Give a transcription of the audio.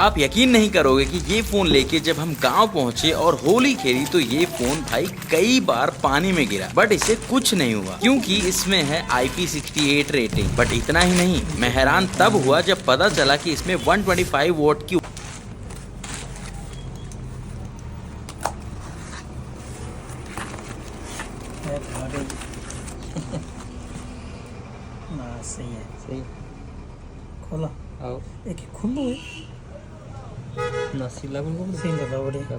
आप यकीन नहीं करोगे कि ये फ़ोन लेके जब हम गांव पहुंचे और होली खेली तो ये फ़ोन भाई कई बार पानी में गिरा, बट इसे कुछ नहीं हुआ क्योंकि इसमें है IP68 रेटिंग। बट इतना ही नहीं, मैं हैरान तब हुआ जब पता चला कि इसमें 125 वोट की सही है। सही खोला आओ एक खुल्लू है नसी लागून सही लगा बड़े का